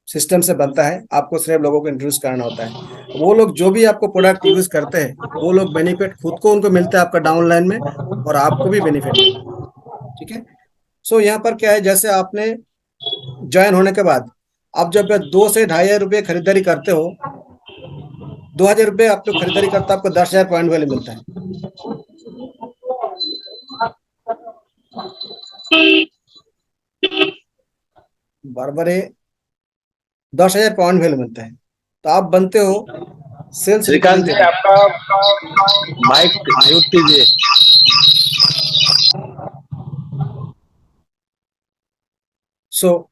सिस्टम से बनता है, आपको सिर्फ लोगों को इंट्रोड्यूस करना होता है। वो लोग जो भी आपको प्रोडक्ट यूज करते हैं वो लोग बेनिफिट खुद को उनको मिलता है आपका डाउनलाइन में, और आपको भी बेनिफिट मिलता है। ठीक है। सो यहाँ पर क्या है, जैसे आपने ज्वाइन होने के बाद आप जब 2 से 2,500 रुपये खरीदारी करते हो, 2,000 रुपये आप लोग खरीदारी करते हो, आपको 10,000 पॉइंट वैल्यू मिलता है। बराबर है, 10,000 पॉइंट वैल्यू मिलता है। तो आप बनते हो सेल्स श्रीकांत जी, रिप्रेजेंटेटिव। आपका माइक म्यूट कीजिए। सो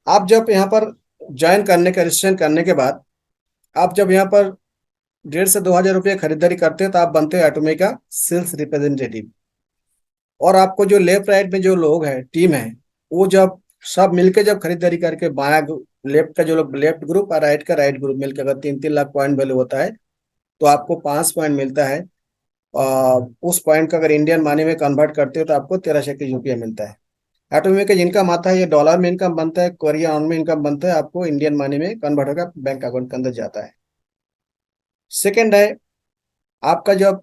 आप जब यहाँ पर ज्वाइन करने का रजिस्ट्रेशन करने के बाद आप जब यहाँ पर 1,500 से 2,000 रुपये खरीदारी करते हैं तो आप बनते हो एटोमी का सेल्स रिप्रेजेंटेटिव। और आपको जो लेफ्ट राइट में जो लोग हैं, टीम है, वो जब सब मिलके जब खरीदारी करके बाया लेफ्ट का जो लोग लेफ्ट ग्रुप और राइट का राइट ग्रुप मिलकर अगर 3-3 लाख पॉइंट वैल्यू होता है तो आपको 5 पॉइंट मिलता है। और उस पॉइंट का अगर इंडियन मनी में कन्वर्ट करते हो तो आपको 13 रुपया मिलता है। एटोमी का इनकम आता है, ये डॉलर में इनकम बनता है, कोरिया में इनकम बनता है, आपको इंडियन मनी में कन्वर्ट होकर बैंक अकाउंट के अंदर जाता है। सेकेंड है, आपका जब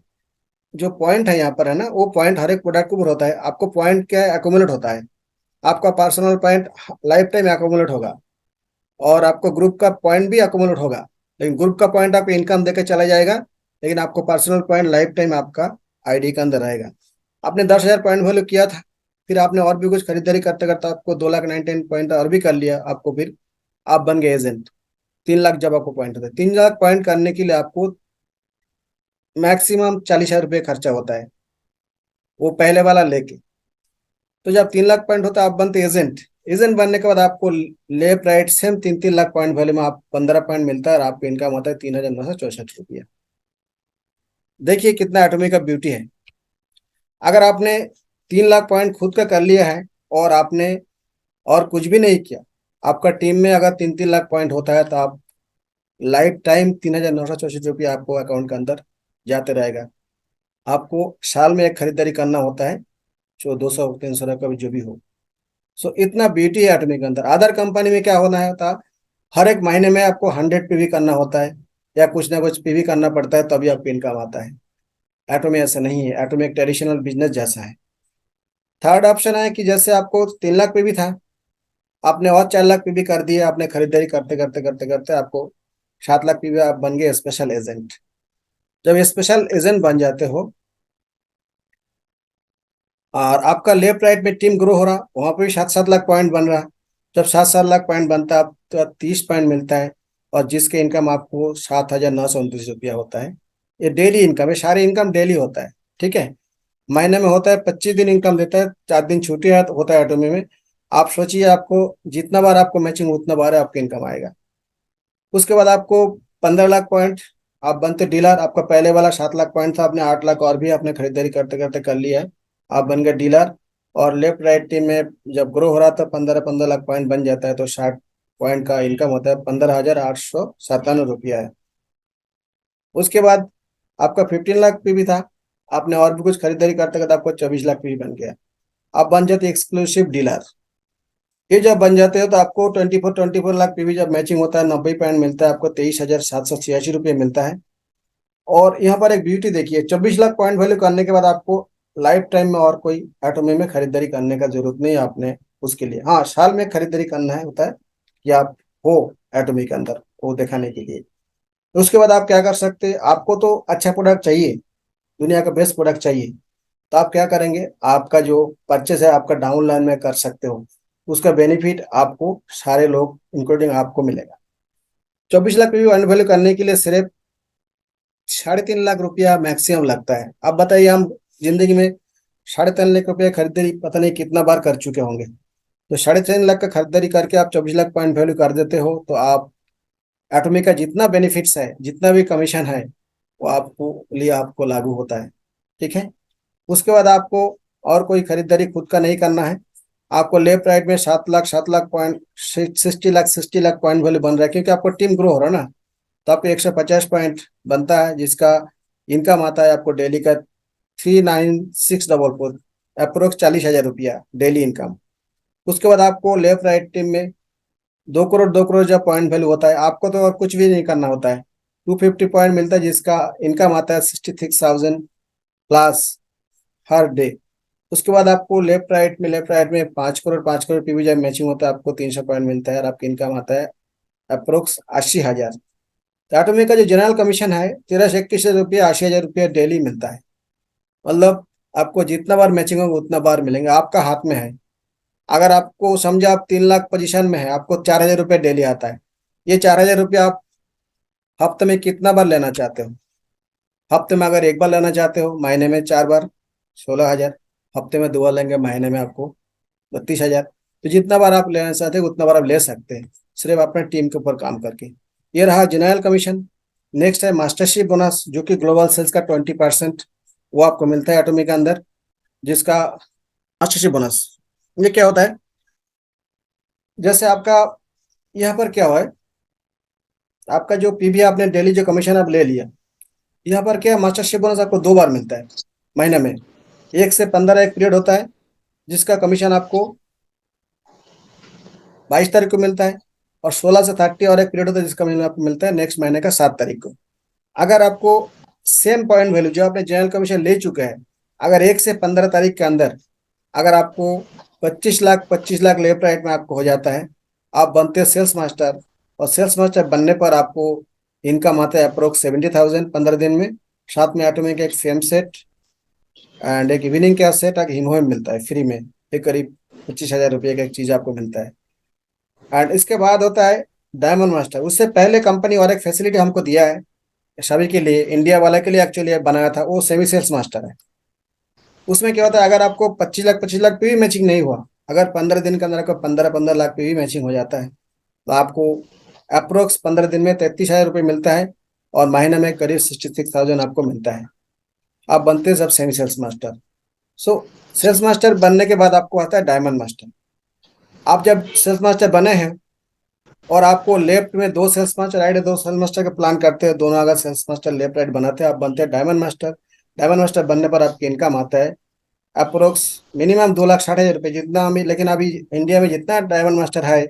जो पॉइंट है यहाँ पर है ना, वो पॉइंट हर एक प्रोडक्ट के ऊपर होता है। आपको पॉइंट क्या है, एकोमुलेट होता है। आपका personal point life time accumulate होगा, और आपको ग्रुप का पॉइंट भी एकोमुलेट होगा। लेकिन ग्रुप का पॉइंट आपको इनकम देकर चला जाएगा, लेकिन आपको पर्सनल पॉइंट लाइफ टाइम आपका आईडी के अंदर रहेगा। आपने 10,000 पॉइंट वैल्यू किया था, फिर आपने और भी कुछ खरीदारी करते करते आपको 2,19,000 पॉइंट और भी कर लिया, आपको फिर आप बन गए एजेंट। 3 लाख जब आपको पॉइंट होता है, 3 लाख पॉइंट करने के लिए आपको मैक्सिमम 40,000 रुपये खर्चा होता है, वो पहले वाला लेके। तो जब 3 लाख पॉइंट होता है आप बनते एजेंट। एजेंट बनने के बाद आपको left right same 3-3 lakh point value में आप 15 पॉइंट मिलता है, और आपको इनकम होता है 3,964 रुपया। देखिए कितना एटॉमिक का ब्यूटी है। अगर आपने 3 लाख पॉइंट खुद का कर लिया है और आपने और कुछ भी नहीं किया, आपका टीम में अगर 3-3 लाख पॉइंट होता है तो आप लाइफ टाइम 3,964 रुपया आपको अकाउंट के अंदर जाते रहेगा। आपको साल में एक खरीदारी करना होता है, जो 200-300 का भी जो भी हो। सो इतना ब्यूटी है एटॉमिक के अंदर। अदर कंपनी में क्या होना है होता, हर एक महीने में आपको 100 पीवी करना होता है, या कुछ ना कुछ पीवी करना पड़ता है तभी आपको इनकम आता है। एटॉमी ऐसा नहीं है, एटॉमी एक ट्रेडिशनल बिजनेस जैसा है। थर्ड ऑप्शन है कि जैसे आपको 3 लाख पीवी था, आपने और 4 लाख पीवी कर दिए, आपने खरीदारी करते करते करते करते आपको 7 लाख पीवी, आप बन गए स्पेशल एजेंट। जब स्पेशल एजेंट बन जाते हो और आपका लेफ्ट राइट में टीम ग्रो हो रहा, वहां पे भी 7-7 लाख पॉइंट बन रहा। जब 7-7 लाख पॉइंट बनता है तो 30 पॉइंट मिलता है, और जिसके इनकम आपको 7,929 रुपया होता है। ये डेली इनकम है, सारी इनकम डेली होता है। ठीक है। महीने में होता है 25 दिन इनकम देता है, 4 दिन छुट्टी है होता है ऑटोमी में। आप सोचिए, आपको जितना बार आपको मैचिंग उतना बार आपका इनकम आएगा। उसके बाद आपको 15 लाख पॉइंट आप बनते डीलर। आपका पहले वाला 7 लाख पॉइंट था, आपने 8 लाख और भी आपने खरीदारी करते करते कर लिया है, आप बन गए डीलर। और लेफ्ट राइट टीम में जब ग्रो हो रहा था 15-15 लाख पॉइंट बन जाता है, तो 60 पॉइंट का इनकम होता है, 15,897 रुपया है। उसके बाद आपका 15 लाख पीवी था, आपने और भी कुछ खरीदारी करते करते आपको 24 लाख पीवी बन गया। आप बन जाते एक्सक्लूसिव डीलर। ये जब बन जाते हो तो आपको 24 लाख पीवी जब मैचिंग होता है, 90 पॉइंट मिलता है, आपको 23,786 रुपये मिलता है। और यहाँ पर एक ब्यूटी देखिए, 24 लाख पॉइंट वैल्यू करने के बाद आपको लाइफ टाइम में और कोई एटोमी में खरीदारी करने का जरूरत नहीं है आपने उसके लिए। हाँ, साल में खरीदारी करना है होता है कि आप हो एटोमी के अंदर, वो दिखाने के लिए। तो उसके बाद आप क्या कर सकते हैं, आपको तो अच्छा प्रोडक्ट चाहिए, दुनिया का बेस्ट प्रोडक्ट चाहिए, तो आप क्या करेंगे, आपका जो परचेस है आपका डाउन लाइन में कर सकते हो। उसका बेनिफिट आपको सारे लोग इंक्लूडिंग आपको मिलेगा। 24 लाख पीवी वैल्यू करने के लिए सिर्फ 3.5 लाख रुपया मैक्सिमम लगता है। अब बताइए, हम जिंदगी में 3.5 लाख रुपया खरीदारी पता नहीं कितना बार कर चुके होंगे। तो 3.5 लाख का खरीदारी करके आप 24 लाख पॉइंट वैल्यू कर देते हो, तो आप एटॉमी का जितना बेनिफिट्स है, जितना भी कमीशन है, वो आपको लिए आपको लागू होता है। ठीक है। उसके बाद आपको और कोई खरीदारी खुद का नहीं करना है। आपको लेफ्ट राइट में 7 lakh point 60 lakh point value बन रहा है, क्योंकि आपको टीम ग्रो हो रहा है ना। तो आपको 150 पॉइंट बनता है, जिसका इनकम आता है आपको डेली का 39644, अप्रोक्स 40,000 रुपया डेली इनकम। उसके बाद आपको लेफ्ट राइट टीम में 2 करोड़ जब पॉइंट वैल्यू होता है, आपको तो और कुछ भी नहीं करना होता है। 250 पॉइंट मिलता है, जिसका इनकम आता है 66,000 प्लस हर डे। उसके बाद आपको लेफ्ट राइट में 5 करोड़ पीवी जब मैचिंग होता है, आपको 300 पॉइंट मिलता है और आपका इनकम आता है अप्रोक्स 80,000। तो ऑटोमेटिक का जो जनरल कमीशन है 13 से 21 रुपये, 80,000 रुपये डेली मिलता है। मतलब आपको जितना बार मैचिंग होगा उतना बार मिलेंगे, आपका हाथ में है। अगर आपको समझो आप 3 लाख पोजीशन में है, आपको 4,000 रुपये डेली आता है। ये 4,000 रुपये आप हफ्ते में कितना बार लेना चाहते हो? हफ्ते में अगर एक बार लेना चाहते हो, महीने में 4 बार 16,000। हफ्ते में 2 बार लेंगे, महीने में आपको 32,000। तो जितना बार आप लेना चाहते हो उतना बार आप ले सकते हैं, सिर्फ अपने टीम के ऊपर काम करके। ये रहा जनरल कमीशन। नेक्स्ट है मास्टरशिप बोनस, जो कि ग्लोबल सेल्स का 20% वो आपको मिलता है एटॉमिक के अंदर, जिसका मास्टरशिप बोनस। ये क्या होता है? जैसे आपका यहाँ पर क्या हुआ है, आपका जो पीवी आपने डेली जो कमीशन आप ले लिया, यहाँ पर क्या मास्टरशिप बोनस आपको 2 बार मिलता है महीने में। 1 से 15 एक पीरियड होता है, जिसका कमीशन आपको 22 तारीख को मिलता है, और 16 से 30 और एक पीरियड होता है, जिसका कमीशन आपको मिलता है नेक्स्ट महीने का 7 तारीख को। अगर आपको सेम पॉइंट वैल्यू जो आपने जनरल कमीशन ले चुके हैं, अगर 1 से 15 तारीख के अंदर अगर आपको 25 लाख लेफ्ट राइट में आपको हो जाता है, आप बनते हैं सेल्स मास्टर। और सेल्स मास्टर बनने पर आपको इनकम आता है अप्रोक्स 70,000 15 दिन में। साथ में ऑटोमेटिक एक फेम सेट एंड एक इवनिंग का सेट एक हिमोम मिलता है फ्री में, एक करीब 25,000 रुपये का एक चीज़ आपको मिलता है। एंड इसके बाद होता है डायमंड मास्टर। उससे पहले कंपनी और एक फैसिलिटी हमको दिया है सभी के लिए, इंडिया वाला के लिए एक्चुअली बनाया था, वो सेमी सेल्स मास्टर है। उसमें क्या होता है, अगर आपको 25 लाख पीवी मैचिंग नहीं हुआ, अगर 15 दिन के अंदर आपको 15-15 लाख पीवी मैचिंग हो जाता है, तो आपको अप्रोक्स 15 दिन में 33,000 रुपये मिलता है, और महीने में करीब 66,000 आपको मिलता है। आप बनते हैं सब semi sales master. So sales master बनने के बाद आपको आता है डायमंड मास्टर। आप जब सेल्स मास्टर बने हैं और आपको लेफ्ट में 2 सेल्स मास्टर, राइट में 2 सेल्स मास्टर का प्लान करते हैं, दोनों अगर सेल्स मास्टर लेफ्ट राइट बनाते हैं, आप बनते हैं डायमंड मास्टर। डायमंड मास्टर बनने पर आपकी इनकम आता है अप्रोक्स मिनिमम 2,60,000 रुपये जितना हमें। लेकिन अभी इंडिया में जितना डायमंड मास्टर है,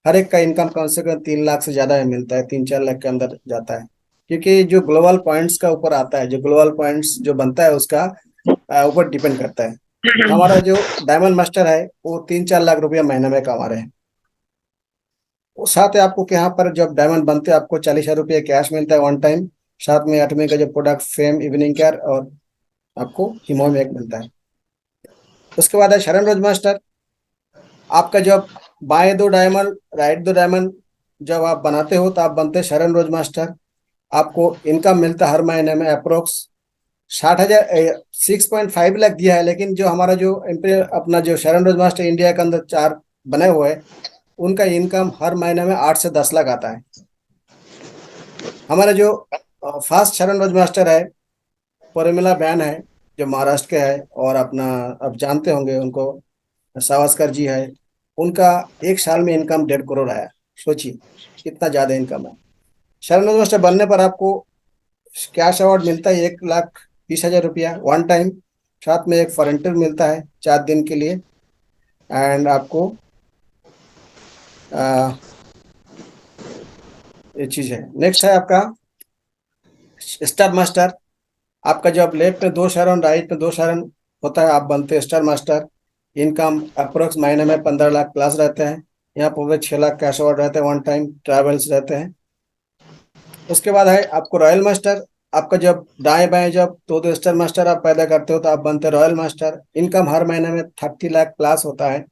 हर एक का इनकम कम से कम 3 लाख से ज़्यादा में मिलता है, 3-4 लाख के अंदर जाता है। क्योंकि जो ग्लोबल पॉइंट्स का ऊपर आता है, जो ग्लोबल पॉइंट्स जो बनता है उसका ऊपर डिपेंड करता है। हमारा जो डायमंड मास्टर है वो 3-4 लाख रुपया महीने में कमा रहे हैं। वो साथ है आपको कि यहाँ पर जब डायमंड बनते हैं आपको 40,000 रुपये कैश मिलता है 1 टाइम। साथ में एटमी का जो प्रोडक्ट फेम इवनिंग केयर और आपको हिमो में एक मिलता है। उसके बाद है शरण रोज मास्टर। आपका जब बाएं 2 डायमंड राइट 2 डायमंड जब आप बनाते हो तो आप बनते हैं शरण रोज मास्टर। आपको इनकम मिलता है हर महीने में अप्रोक्स 60,000। 6.5 लाख दिया है, लेकिन जो हमारा जो अपना जो शरण रोज मास्टर इंडिया के अंदर 4 बने हुए हैं, उनका इनकम हर महीने में 8 से 10 लाख आता है। हमारा जो फास्ट शरण रोज मास्टर है परिमला बहन है, जो महाराष्ट्र के है, और अपना अब जानते होंगे उनको, सावस्कर जी है। उनका एक साल में इनकम 1.5 करोड़ आया। सोचिए कितना ज़्यादा इनकम है। शरण रोज मास्टर बनने पर आपको कैश अवार्ड मिलता है 1,20,000 रुपया 1 टाइम। साथ में एक फॉरेन टूर मिलता है 4 दिन के लिए। एंड आपको ये चीज़ है। नेक्स्ट है आपका स्टार मास्टर। आपका जब लेफ्ट में 2 शरण राइट में 2 शरण होता है, आप बनते हैं स्टार मास्टर। इनकम अप्रोक्स महीने में 15 लाख प्लस रहते हैं। यहाँ पूरे 6 लाख कैश अवार्ड रहते हैं, 1 टाइम ट्रैवल्स रहते हैं। उसके बाद है आपको रॉयल मास्टर। आपका जब दाएं बाएं जब 2 स्टार मास्टर आप पैदा करते हो तो आप बनते हैं रॉयल मास्टर। इनकम हर महीने में 30 लाख प्लस होता है,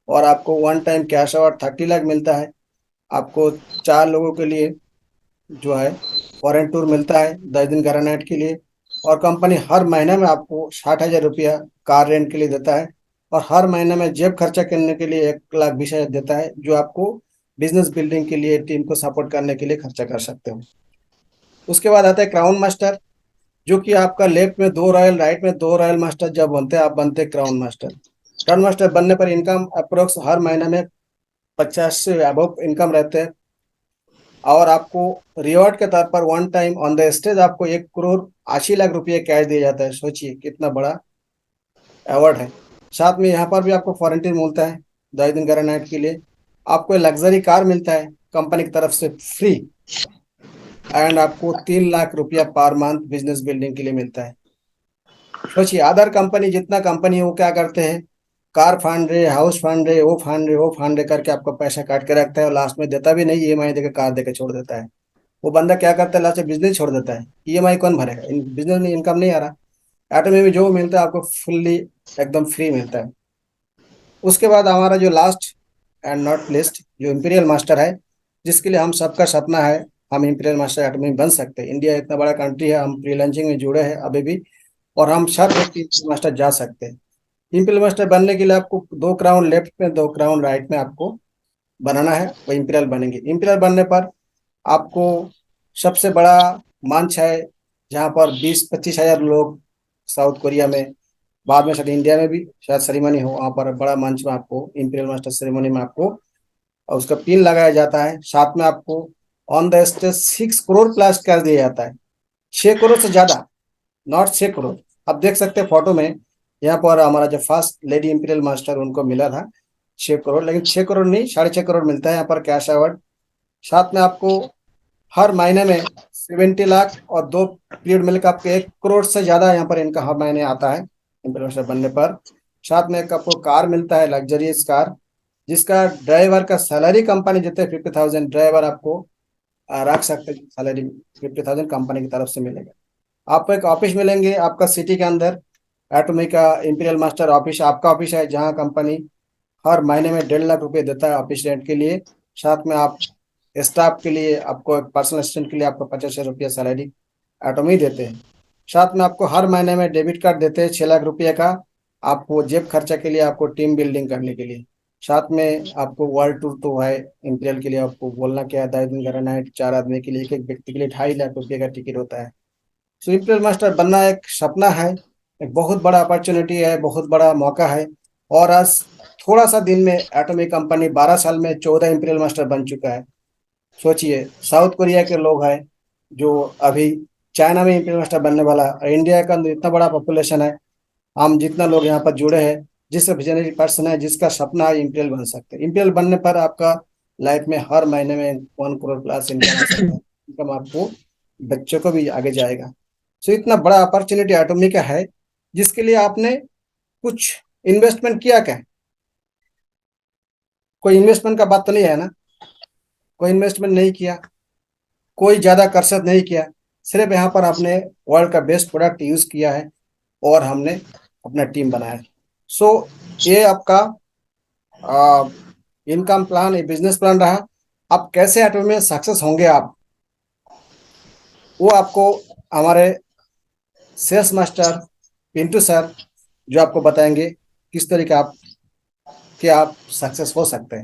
और आपको 1 टाइम कैश अवार्ड 30 लाख मिलता है। आपको 4 लोगों के लिए जो है फॉरेन टूर मिलता है 10 दिन का नाइट के लिए। और कंपनी हर महीने में आपको 60,000 रुपया कार रेंट के लिए देता है, और हर महीने में जेब खर्चा करने के लिए 1,20,000 देता है, जो आपको बिजनेस बिल्डिंग के लिए टीम को सपोर्ट करने के लिए खर्चा कर सकते हो। उसके बाद आता है क्राउन मास्टर, जो कि आपका लेफ्ट में 2 रॉयल राइट में 2 रॉयल मास्टर जब बनते हैं आप बनते हैं क्राउन मास्टर। क्राउन मास्टर बनने पर इनकम अप्रोक्स हर महीने में 50 से अबव इनकम रहते हैं, और आपको रिवॉर्ड के तौर पर 1 टाइम ऑन द स्टेज आपको 1,80,00,000 रुपये कैश दिया जाता है। सोचिए कितना बड़ा अवार्ड है। साथ में यहाँ पर भी आपको फॉरेंटिन मिलता है 10 दिन का नाइट के लिए। आपको लग्जरी कार मिलता है कंपनी की तरफ से फ्री, एंड आपको 3 लाख रुपया पर मंथ बिजनेस बिल्डिंग के लिए मिलता है। सोचिए, अदर कंपनी जितना कंपनी है वो क्या करते हैं, कार फंड रहे, हाउस फंड रहे, वो फंड रहे, वो फंड रहे करके आपका पैसा काट के रखता है और लास्ट में देता भी नहीं, ईएमआई देकर कार देकर छोड़ देता है। वो बंदा क्या करता है, लास्ट में बिजनेस छोड़ देता है, ईएमआई कौन भरेगा, बिजनेस में इनकम नहीं आ रहा। एटमी में जो मिलता है आपको फुल्ली एकदम फ्री मिलता है। उसके बाद हमारा जो लास्ट एंड नॉट लिस्ट जो इंपीरियल मास्टर है, जिसके लिए हम सबका सपना है हम इंपीरियल मास्टर एटमी में बन सकते हैं। इंडिया इतना बड़ा कंट्री है, हम प्री लॉन्चिंग में जुड़े हैं अभी भी, और हम सब व्यक्ति इंपीरियल मास्टर जा सकते हैं। इंपीरियल मास्टर बनने के लिए आपको 2 क्राउन लेफ्ट में 2 क्राउन राइट में आपको बनाना है, वो इंपीरियल बनेंगे। इंपीरियल बनने पर आपको सबसे बड़ा मंच है जहाँ पर 20-25 हज़ार लोग, साउथ कोरिया में, बाद में शायद इंडिया में भी शायद सेरेमनी हो, वहाँ पर बड़ा मंच में आपको इंपीरियल मास्टर सेरेमनी में आपको और उसका पिन लगाया जाता है। साथ में आपको on the stage 6 crore plus cash दिया जाता है, 6 करोड़ से ज्यादा, नॉट 6 करोड़। आप देख सकते हैं फोटो में, यहाँ पर हमारा जो फर्स्ट लेडी इंपीरियल मास्टर उनको मिला था 6 करोड़, लेकिन 6 करोड़ नहीं, 6.5 करोड़ मिलता है यहाँ पर कैश अवार्ड। साथ में आपको हर महीने में 70 लाख और 2 पीरियड मिलकर आपको 1 करोड़ से ज्यादा यहाँ पर इनका हर महीने आता है इंप्लीमेंटर बनने पर। साथ में एक आपको कार मिलता है, लग्जरियस कार, जिसका ड्राइवर का सैलरी कंपनी देते हैं 50,000, ड्राइवर आपको रख सकते हैं, सैलरी 50,000 कंपनी की तरफ से मिलेगा। आपको एक ऑफिस मिलेंगे आपका सिटी के अंदर, एटमी का इंपीरियल मास्टर ऑफिस आपका ऑफिस है, जहाँ कंपनी हर महीने में 1.5 लाख रुपए देता है ऑफिस रेंट के लिए। साथ में आप स्टाफ के लिए, आपको एक पर्सनल असिस्टेंट के लिए आपको 50,000 रुपया सैलरी एटमी देते हैं। साथ में आपको हर महीने में डेबिट कार्ड देते हैं 6 लाख रुपये का, आपको जेब खर्चा के लिए, आपको टीम बिल्डिंग करने के लिए। साथ में आपको वर्ल्ड टूर तो है इंपीरियल के लिए, आपको बोलना क्या है, 10 दिन का रहना है, 4 आदमी के लिए, एक व्यक्ति के लिए 2.5 लाख रुपये का टिकट होता है। सो इंपीरियल मास्टर बनना एक सपना है, एक बहुत बड़ा अपॉर्चुनिटी है, बहुत बड़ा मौका है। और आज थोड़ा सा दिन में एटमी कंपनी 12 साल में 14 इंपीरियल मास्टर बन चुका है। सोचिए, साउथ कोरिया के लोग हैं जो अभी चाइना में इंपीरियल मास्टर बनने वाला है, और इंडिया का अंदर इतना बड़ा पॉपुलेशन है, हम जितना लोग यहाँ पर जुड़े हैं, जिस विजनरी पर्सन है जिसका सपना है इंपीरियल बन सकते हैं। इंपीरियल बनने पर आपका लाइफ में हर महीने में 1 करोड़ प्लस इनकम आ सकता है, इनकम आपको बच्चों को भी आगे जाएगा। सो इतना बड़ा अपॉर्चुनिटी एटॉमी का है, जिसके लिए आपने कुछ इन्वेस्टमेंट किया क्या? कोई इन्वेस्टमेंट का बात तो नहीं है ना, कोई इन्वेस्टमेंट नहीं किया, कोई ज्यादा कसरत नहीं किया, सिर्फ यहाँ पर आपने वर्ल्ड का बेस्ट प्रोडक्ट यूज किया है और हमने अपना टीम बनाया है। सो ये आपका इनकम प्लान, ये बिजनेस प्लान रहा। आप कैसे एटॉमी में सक्सेस होंगे आप, वो आपको हमारे सेल्स मास्टर पिंटू सर जो आपको बताएंगे किस तरीके आप सक्सेस हो सकते हैं।